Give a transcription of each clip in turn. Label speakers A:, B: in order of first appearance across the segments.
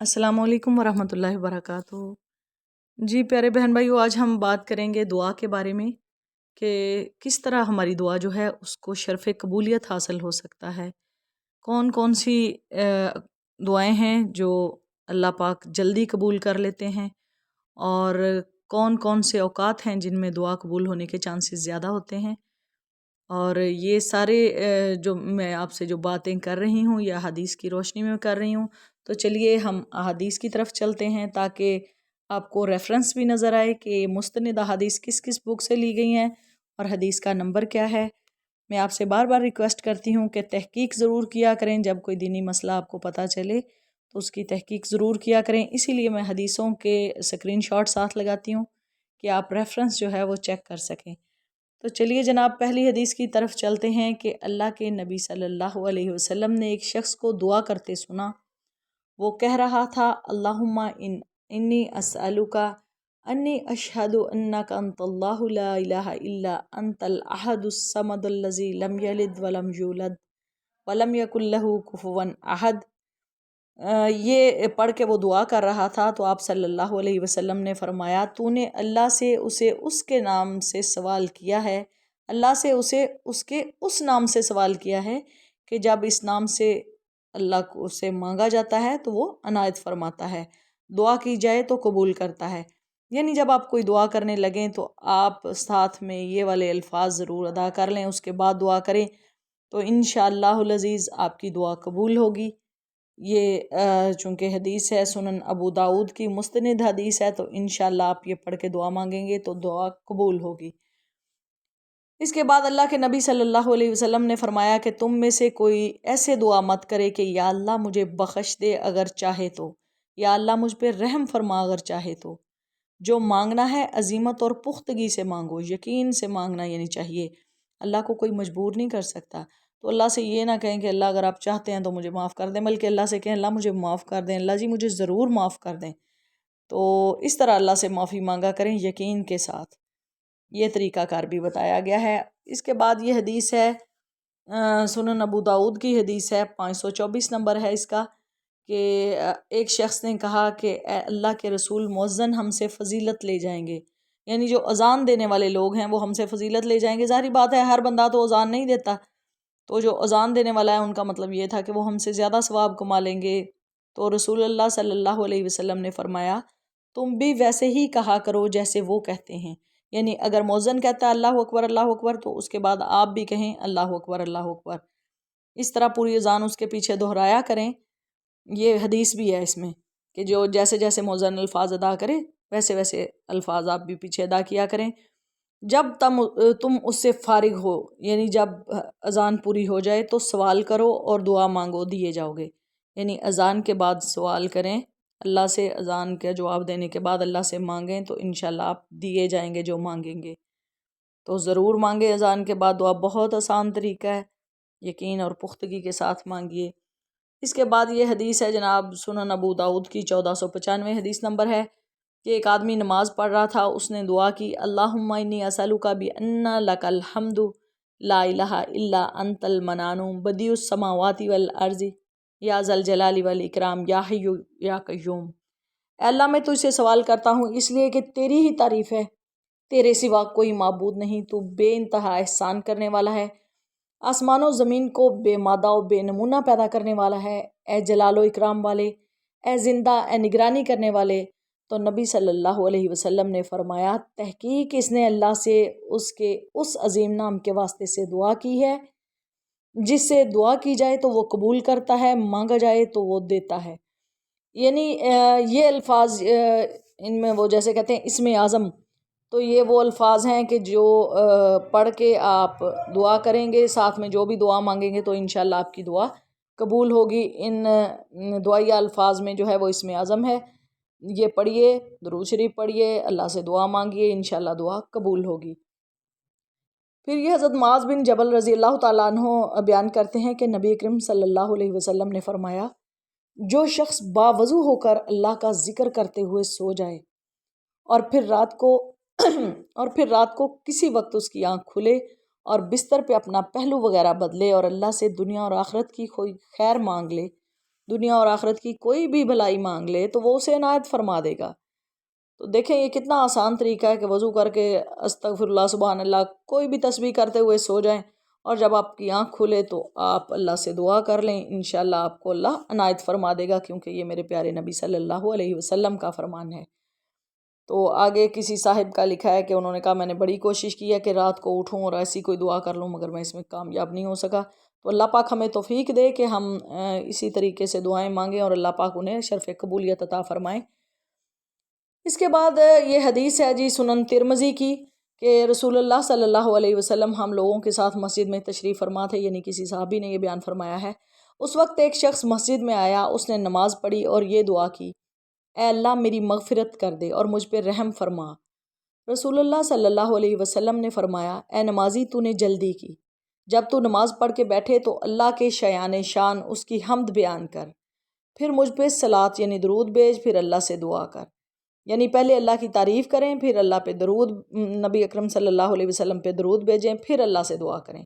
A: السلام علیکم ورحمۃ اللہ وبرکاتہ۔ جی پیارے بہن بھائیو، آج ہم بات کریں گے دعا کے بارے میں کہ کس طرح ہماری دعا جو ہے اس کو شرف قبولیت حاصل ہو سکتا ہے۔ کون کون سی دعائیں ہیں جو اللہ پاک جلدی قبول کر لیتے ہیں، اور کون کون سے اوقات ہیں جن میں دعا قبول ہونے کے چانسز زیادہ ہوتے ہیں۔ اور یہ سارے جو میں آپ سے جو باتیں کر رہی ہوں یا حدیث کی روشنی میں کر رہی ہوں، تو چلیے ہم احادیث کی طرف چلتے ہیں تاکہ آپ کو ریفرنس بھی نظر آئے کہ مستند احادیث کس کس بک سے لی گئی ہیں اور حدیث کا نمبر کیا ہے۔ میں آپ سے بار بار ریکویسٹ کرتی ہوں کہ تحقیق ضرور کیا کریں، جب کوئی دینی مسئلہ آپ کو پتہ چلے تو اس کی تحقیق ضرور کیا کریں۔ اسی لیے میں حدیثوں کے اسکرین شاٹ ساتھ لگاتی ہوں کہ آپ ریفرنس جو ہے وہ چیک کر سکیں۔ تو چلیے جناب، پہلی حدیث کی طرف چلتے ہیں کہ اللہ کے نبی صلی اللہ علیہ وسلم نے ایک شخص کو دعا کرتے سنا۔ وہ کہہ رہا تھا، اللہم انی اسألک انی اشہد انک انت اللہ لا الہ الا انت الاحد الصمد الذی لم یلد ولم یولد ولم یکن لہ کفوا احد۔ یہ پڑھ کے وہ دعا کر رہا تھا تو آپ صلی اللہ علیہ وسلم نے فرمایا، تو نے اللہ سے اسے اس کے نام سے سوال کیا ہے، اللہ سے اسے اس کے اس نام سے سوال کیا ہے کہ جب اس نام سے اللہ کو سے مانگا جاتا ہے تو وہ عنایت فرماتا ہے، دعا کی جائے تو قبول کرتا ہے۔ یعنی جب آپ کوئی دعا کرنے لگیں تو آپ ساتھ میں یہ والے الفاظ ضرور ادا کر لیں، اس کے بعد دعا کریں تو انشاءاللہ العزیز آپ کی دعا قبول ہوگی۔ یہ چونکہ حدیث ہے، سنن ابو داؤد کی مستند حدیث ہے، تو انشاءاللہ آپ یہ پڑھ کے دعا مانگیں گے تو دعا قبول ہوگی۔ اس کے بعد اللہ کے نبی صلی اللہ علیہ وسلم نے فرمایا کہ تم میں سے کوئی ایسے دعا مت کرے کہ یا اللہ مجھے بخش دے اگر چاہے تو، یا اللہ مجھ پہ رحم فرما اگر چاہے تو۔ جو مانگنا ہے عزیمت اور پختگی سے مانگو، یقین سے مانگنا یعنی چاہیے۔ اللہ کو کوئی مجبور نہیں کر سکتا، تو اللہ سے یہ نہ کہیں کہ اللہ اگر آپ چاہتے ہیں تو مجھے معاف کر دیں، بلکہ اللہ سے کہیں اللہ مجھے معاف کر دیں، اللہ جی مجھے ضرور معاف کر دیں۔ تو اس طرح اللہ سے معافی مانگا کریں یقین کے ساتھ۔ یہ طریقہ کار بھی بتایا گیا ہے۔ اس کے بعد یہ حدیث ہے، سنن ابو داؤد کی حدیث ہے، 524 نمبر ہے اس کا، کہ ایک شخص نے کہا کہ اے اللہ کے رسول، مؤذن ہم سے فضیلت لے جائیں گے، یعنی جو اذان دینے والے لوگ ہیں وہ ہم سے فضیلت لے جائیں گے۔ ظاہری بات ہے ہر بندہ تو اذان نہیں دیتا، تو جو اذان دینے والا ہے ان کا مطلب یہ تھا کہ وہ ہم سے زیادہ ثواب کما لیں گے۔ تو رسول اللہ صلی اللہ علیہ وسلم نے فرمایا، تم بھی ویسے ہی کہا کرو جیسے وہ کہتے ہیں، یعنی اگر مؤذن کہتا ہے اللہ اکبر تو اس کے بعد آپ بھی کہیں اللہ اکبر اللہ اکبر، اس طرح پوری اذان اس کے پیچھے دہرایا کریں۔ یہ حدیث بھی ہے اس میں کہ جو جیسے جیسے مؤذن الفاظ ادا کرے ویسے ویسے الفاظ آپ بھی پیچھے ادا کیا کریں۔ جب تم اس سے فارغ ہو، یعنی جب اذان پوری ہو جائے تو سوال کرو اور دعا مانگو، دیے جاؤ گے۔ یعنی اذان کے بعد سوال کریں اللہ سے، اذان کا جواب دینے کے بعد اللہ سے مانگیں تو انشاءاللہ آپ دیے جائیں گے جو مانگیں گے۔ تو ضرور مانگیں اذان کے بعد دعا، بہت آسان طریقہ ہے، یقین اور پختگی کے ساتھ مانگیے۔ اس کے بعد یہ حدیث ہے جناب، سنن ابو داؤد کی 1495 حدیث نمبر ہے، کہ ایک آدمی نماز پڑھ رہا تھا، اس نے دعا کی، اللہم انی اسألک بان لک الحمد لا الہ الا انت المنان بدیع السماوات والارض یا ذا الجلال والاکرام یا حی یا قیوم۔ اے اللہ میں تجھ سے سوال کرتا ہوں اس لیے کہ تیری ہی تعریف ہے، تیرے سوا کوئی معبود نہیں، تو بے انتہا احسان کرنے والا ہے، آسمان و زمین کو بے مادہ و بے نمونہ پیدا کرنے والا ہے، اے جلال و اکرام والے، اے زندہ، اے نگرانی کرنے والے۔ تو نبی صلی اللہ علیہ وسلم نے فرمایا، تحقیق اس نے اللہ سے اس کے اس عظیم نام کے واسطے سے دعا کی ہے جس سے دعا کی جائے تو وہ قبول کرتا ہے، مانگا جائے تو وہ دیتا ہے۔ یعنی یہ الفاظ ان میں وہ جیسے کہتے ہیں اسم اعظم، تو یہ وہ الفاظ ہیں کہ جو پڑھ کے آپ دعا کریں گے، ساتھ میں جو بھی دعا مانگیں گے تو انشاءاللہ آپ کی دعا قبول ہوگی۔ ان دعائیہ الفاظ میں جو ہے وہ اسم اعظم ہے، یہ پڑھیے، درود شریف پڑھیے، اللہ سے دعا مانگیے، انشاءاللہ دعا قبول ہوگی۔ پھر یہ حضرت معاذ بن جبل رضی اللہ تعالیٰ عنہ بیان کرتے ہیں کہ نبی اکرم صلی اللہ علیہ وسلم نے فرمایا، جو شخص باوضو ہو کر اللہ کا ذکر کرتے ہوئے سو جائے اور پھر رات کو کسی وقت اس کی آنکھ کھلے اور بستر پہ اپنا پہلو وغیرہ بدلے اور اللہ سے دنیا اور آخرت کی کوئی خیر مانگ لے دنیا اور آخرت کی کوئی بھی بھلائی مانگ لے تو وہ اسے عنایت فرما دے گا۔ تو دیکھیں یہ کتنا آسان طریقہ ہے کہ وضو کر کے استغفر اللہ سبحان اللہ کوئی بھی تسبیح کرتے ہوئے سو جائیں، اور جب آپ کی آنکھ کھلے تو آپ اللہ سے دعا کر لیں، انشاءاللہ آپ کو اللہ عنایت فرما دے گا، کیونکہ یہ میرے پیارے نبی صلی اللہ علیہ وسلم کا فرمان ہے۔ تو آگے کسی صاحب کا لکھا ہے کہ انہوں نے کہا میں نے بڑی کوشش کی ہے کہ رات کو اٹھوں اور ایسی کوئی دعا کر لوں، مگر میں اس میں کامیاب نہیں ہو سکا۔ تو اللہ پاک ہمیں توفیق دے کہ ہم اسی طریقے سے دعائیں مانگیں اور اللہ پاک انہیں شرف قبولیت عطا فرمائیں۔ اس کے بعد یہ حدیث ہے جی سنن ترمذی کی کہ رسول اللہ صلی اللہ علیہ وسلم ہم لوگوں کے ساتھ مسجد میں تشریف فرما تھے، یعنی کسی صحابی نے یہ بیان فرمایا ہے۔ اس وقت ایک شخص مسجد میں آیا، اس نے نماز پڑھی اور یہ دعا کی، اے اللہ میری مغفرت کر دے اور مجھ پہ رحم فرما۔ رسول اللہ صلی اللہ علیہ وسلم نے فرمایا، اے نمازی تو نے جلدی کی، جب تو نماز پڑھ کے بیٹھے تو اللہ کے شایان شان اس کی حمد بیان کر، پھر مجھ پہ صلاۃ یعنی درود بھیج، پھر اللہ سے دعا کر، یعنی پہلے اللہ کی تعریف کریں، پھر اللہ پہ درود، نبی اکرم صلی اللہ علیہ وسلم پہ درود بھیجیں، پھر اللہ سے دعا کریں۔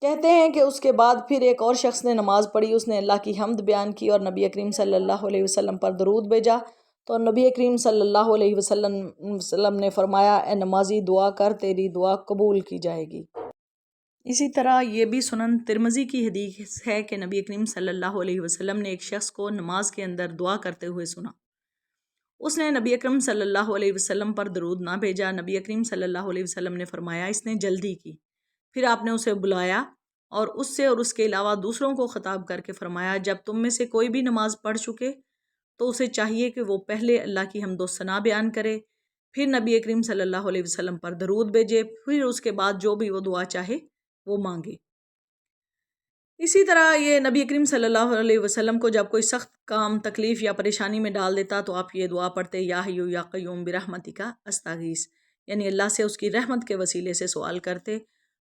A: کہتے ہیں کہ اس کے بعد پھر ایک اور شخص نے نماز پڑھی، اس نے اللہ کی حمد بیان کی اور نبی کریم صلی اللہ علیہ وسلم پر درود بھیجا، تو نبی کریم صلی اللہ علیہ وسلم نے فرمایا، اے نمازی دعا کر، تیری دعا قبول کی جائے گی۔ اسی طرح یہ بھی سنن ترمذی کی حدیث ہے کہ نبی کریم صلی اللہ علیہ وسلم نے ایک شخص کو نماز کے اندر دعا کرتے ہوئے سنا۔ اس نے نبی اکرم صلی اللہ علیہ وسلم پر درود نہ بھیجا۔ نبی اکرم صلی اللہ علیہ وسلم نے فرمایا اس نے جلدی کی۔ پھر آپ نے اسے بلایا اور اس سے اور اس کے علاوہ دوسروں کو خطاب کر کے فرمایا، جب تم میں سے کوئی بھی نماز پڑھ چکے تو اسے چاہیے کہ وہ پہلے اللہ کی حمد و ثنا بیان کرے، پھر نبی اکرم صلی اللہ علیہ وسلم پر درود بھیجے، پھر اس کے بعد جو بھی وہ دعا چاہے وہ مانگے۔ اسی طرح یہ نبی کریم صلی اللہ علیہ وسلم کو جب کوئی سخت کام، تکلیف یا پریشانی میں ڈال دیتا تو آپ یہ دعا پڑھتے، یا حی یا قیوم برحمتک استغیث، یعنی اللہ سے اس کی رحمت کے وسیلے سے سوال کرتے،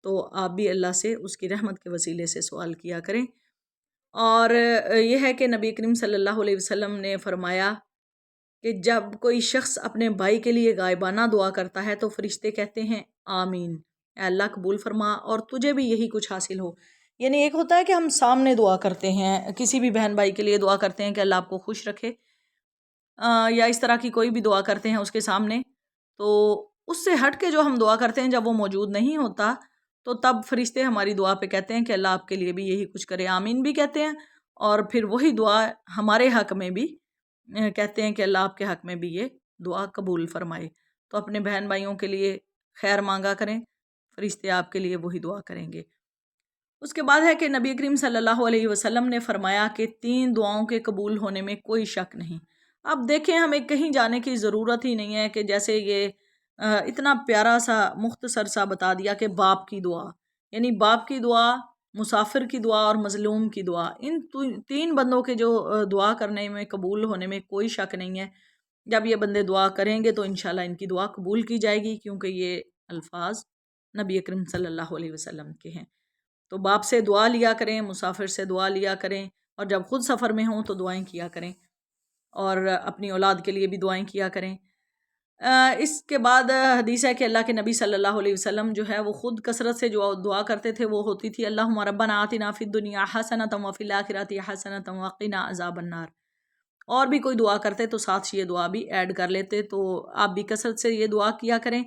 A: تو آپ بھی اللہ سے اس کی رحمت کے وسیلے سے سوال کیا کریں۔ اور یہ ہے کہ نبی کریم صلی اللہ علیہ وسلم نے فرمایا کہ جب کوئی شخص اپنے بھائی کے لیے غائبانہ دعا کرتا ہے تو فرشتے کہتے ہیں آمین، اے اللہ قبول فرما اور تجھے بھی یہی کچھ حاصل ہو۔ یعنی ایک ہوتا ہے کہ ہم سامنے دعا کرتے ہیں، کسی بھی بہن بھائی کے لیے دعا کرتے ہیں کہ اللہ آپ کو خوش رکھے، یا اس طرح کی کوئی بھی دعا کرتے ہیں اس کے سامنے، تو اس سے ہٹ کے جو ہم دعا کرتے ہیں جب وہ موجود نہیں ہوتا تو تب فرشتے ہماری دعا پہ کہتے ہیں کہ اللہ آپ کے لیے بھی یہی کچھ کرے، آمین بھی کہتے ہیں، اور پھر وہی دعا ہمارے حق میں بھی کہتے ہیں کہ اللہ آپ کے حق میں بھی یہ دعا قبول فرمائے۔ تو اپنے بہن بھائیوں کے لیے خیر مانگا کریں، فرشتے آپ کے لیے وہی دعا کریں گے۔ اس کے بعد ہے کہ نبی کریم صلی اللہ علیہ وسلم نے فرمایا کہ 3 دعاؤں کے قبول ہونے میں کوئی شک نہیں۔ اب دیکھیں ہمیں کہیں جانے کی ضرورت ہی نہیں ہے کہ جیسے یہ اتنا پیارا سا مختصر سا بتا دیا کہ باپ کی دعا، یعنی باپ کی دعا، مسافر کی دعا اور مظلوم کی دعا، ان 3 بندوں کے جو دعا کرنے میں قبول ہونے میں کوئی شک نہیں ہے۔ جب یہ بندے دعا کریں گے تو انشاءاللہ ان کی دعا قبول کی جائے گی، کیونکہ یہ الفاظ نبی اکرم صلی اللہ علیہ وسلم کے ہیں۔ تو باپ سے دعا لیا کریں، مسافر سے دعا لیا کریں، اور جب خود سفر میں ہوں تو دعائیں کیا کریں، اور اپنی اولاد کے لیے بھی دعائیں کیا کریں۔ اس کے بعد حدیث ہے کہ اللہ کے نبی صلی اللہ علیہ وسلم جو ہے وہ خود کثرت سے جو دعا کرتے تھے وہ ہوتی تھی، اللہم ربنا آتنا فی الدنیا حسنۃ وفی الآخرۃ حسنۃ وقنا عذاب النار۔ اور بھی کوئی دعا کرتے تو ساتھ یہ دعا بھی ایڈ کر لیتے، تو آپ بھی کثرت سے یہ دعا کیا کریں